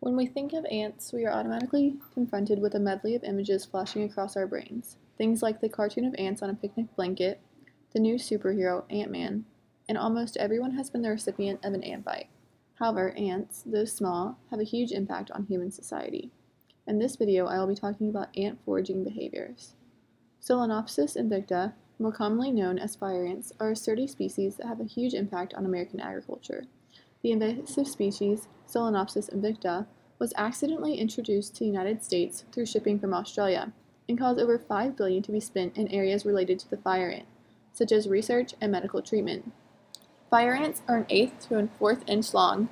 When we think of ants, we are automatically confronted with a medley of images flashing across our brains. Things like the cartoon of ants on a picnic blanket, the new superhero, Ant-Man, and almost everyone has been the recipient of an ant bite. However, ants, though small, have a huge impact on human society. In this video, I will be talking about ant foraging behaviors. Solenopsis invicta, more commonly known as fire ants, are a sturdy species that have a huge impact on American agriculture. The invasive species, Solenopsis invicta, was accidentally introduced to the United States through shipping from Australia and caused over $5 billion to be spent in areas related to the fire ant, such as research and medical treatment. Fire ants are an 1/8 to a 1/4 inch long,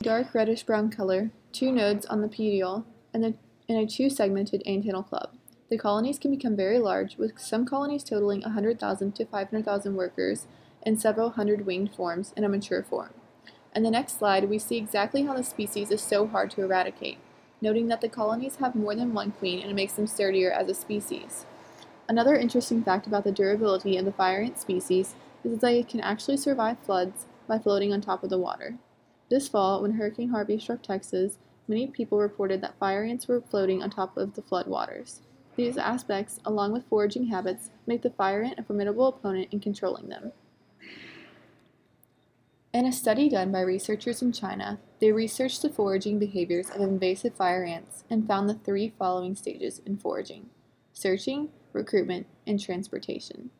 dark reddish-brown color, 2 nodes on the petiole, and a 2-segmented antennal club. The colonies can become very large, with some colonies totaling 100,000 to 500,000 workers and several hundred winged forms in a mature form. In the next slide, we see exactly how the species is so hard to eradicate, noting that the colonies have more than one queen and it makes them sturdier as a species. Another interesting fact about the durability of the fire ant species is that they can actually survive floods by floating on top of the water. This fall, when Hurricane Harvey struck Texas, many people reported that fire ants were floating on top of the flood waters. These aspects, along with foraging habits, make the fire ant a formidable opponent in controlling them. In a study done by researchers in China, they researched the foraging behaviors of invasive fire ants and found the 3 following stages in foraging: searching, recruitment, and transportation.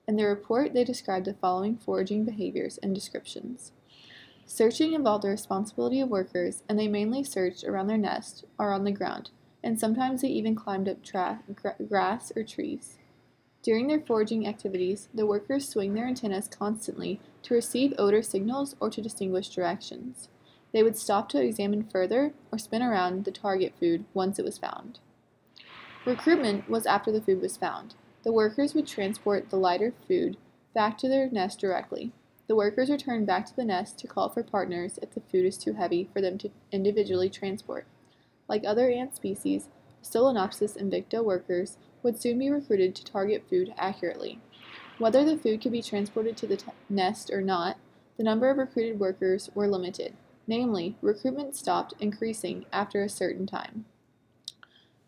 In their report, they described the following foraging behaviors and descriptions. Searching involved the responsibility of workers, and they mainly searched around their nest or on the ground, and sometimes they even climbed up grass or trees. During their foraging activities, the workers swing their antennas constantly to receive odor signals or to distinguish directions. They would stop to examine further or spin around the target food once it was found. Recruitment was after the food was found. The workers would transport the lighter food back to their nest directly. The workers return back to the nest to call for partners if the food is too heavy for them to individually transport. Like other ant species, the Solenopsis invicta workers would soon be recruited to target food accurately. Whether the food could be transported to the nest or not, the number of recruited workers were limited. Namely, recruitment stopped increasing after a certain time.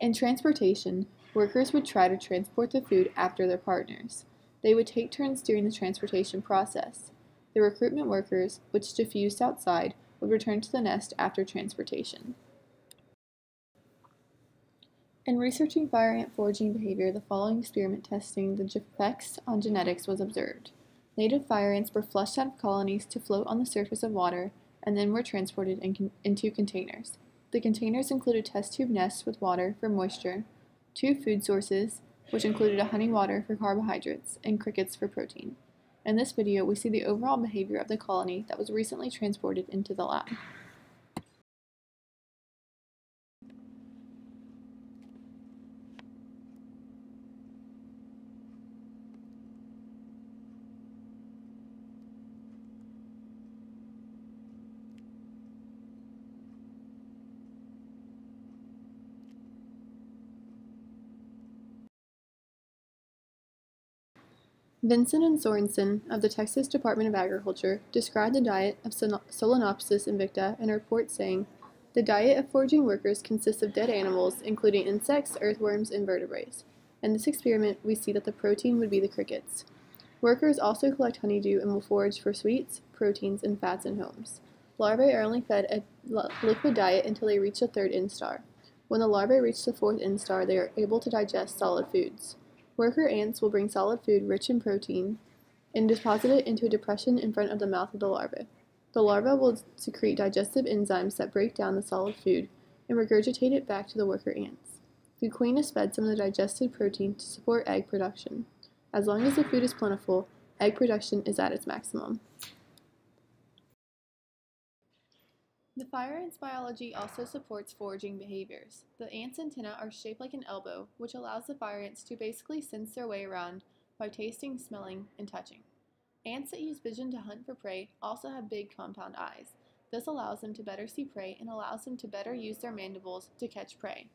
In transportation, workers would try to transport the food after their partners. They would take turns during the transportation process. The recruitment workers, which diffused outside, would return to the nest after transportation. In researching fire ant foraging behavior, the following experiment testing the effects on genetics was observed. Native fire ants were flushed out of colonies to float on the surface of water and then were transported into containers. The containers included test tube nests with water for moisture, 2 food sources, which included a honey water for carbohydrates and crickets for protein. In this video, we see the overall behavior of the colony that was recently transported into the lab. Vincent and Sorensen of the Texas Department of Agriculture described the diet of Solenopsis invicta in a report saying, "The diet of foraging workers consists of dead animals, including insects, earthworms, and vertebrates. In this experiment, we see that the protein would be the crickets. Workers also collect honeydew and will forage for sweets, proteins, and fats in homes. Larvae are only fed a liquid diet until they reach the 3rd instar. When the larvae reach the 4th instar, they are able to digest solid foods. Worker ants will bring solid food rich in protein and deposit it into a depression in front of the mouth of the larva. The larva will secrete digestive enzymes that break down the solid food and regurgitate it back to the worker ants. The queen is fed some of the digested protein to support egg production. As long as the food is plentiful, egg production is at its maximum." The fire ant's biology also supports foraging behaviors. The ant's antennae are shaped like an elbow, which allows the fire ants to basically sense their way around by tasting, smelling, and touching. Ants that use vision to hunt for prey also have big compound eyes. This allows them to better see prey and allows them to better use their mandibles to catch prey.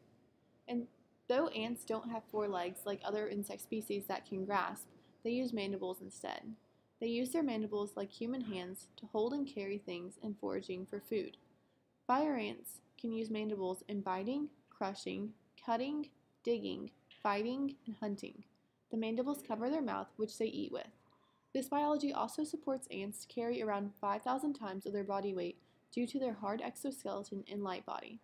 And though ants don't have 4 legs like other insect species that can grasp, they use mandibles instead. They use their mandibles like human hands to hold and carry things in foraging for food. Fire ants can use mandibles in biting, crushing, cutting, digging, fighting, and hunting. The mandibles cover their mouth, which they eat with. This biology also supports ants to carry around 5,000 times of their body weight due to their hard exoskeleton and light body.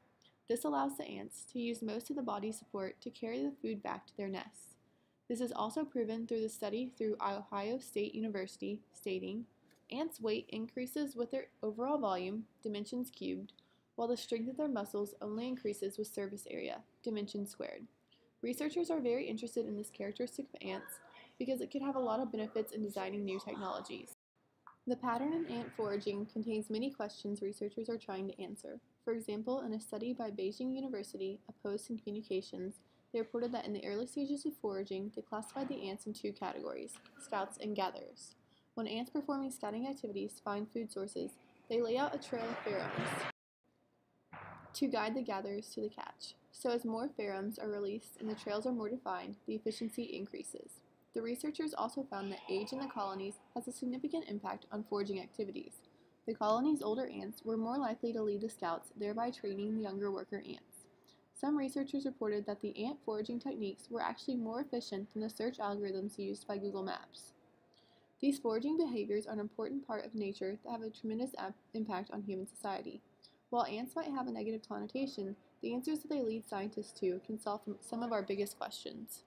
This allows the ants to use most of the body support to carry the food back to their nests. This is also proven through the study through Ohio State University, stating, ants' weight increases with their overall volume, dimensions cubed, while the strength of their muscles only increases with surface area, dimensions squared. Researchers are very interested in this characteristic of ants because it could have a lot of benefits in designing new technologies. The pattern in ant foraging contains many questions researchers are trying to answer. For example, in a study by Beijing University of Post and Communications, they reported that in the early stages of foraging, they classified the ants in two categories, scouts and gatherers. When ants performing scouting activities to find food sources, they lay out a trail of pheromones to guide the gatherers to the catch. So as more pheromones are released and the trails are more defined, the efficiency increases. The researchers also found that age in the colonies has a significant impact on foraging activities. The colony's older ants were more likely to lead the scouts, thereby training the younger worker ants. Some researchers reported that the ant foraging techniques were actually more efficient than the search algorithms used by Google Maps. These foraging behaviors are an important part of nature that have a tremendous impact on human society. While ants might have a negative connotation, the answers that they lead scientists to can solve some of our biggest questions.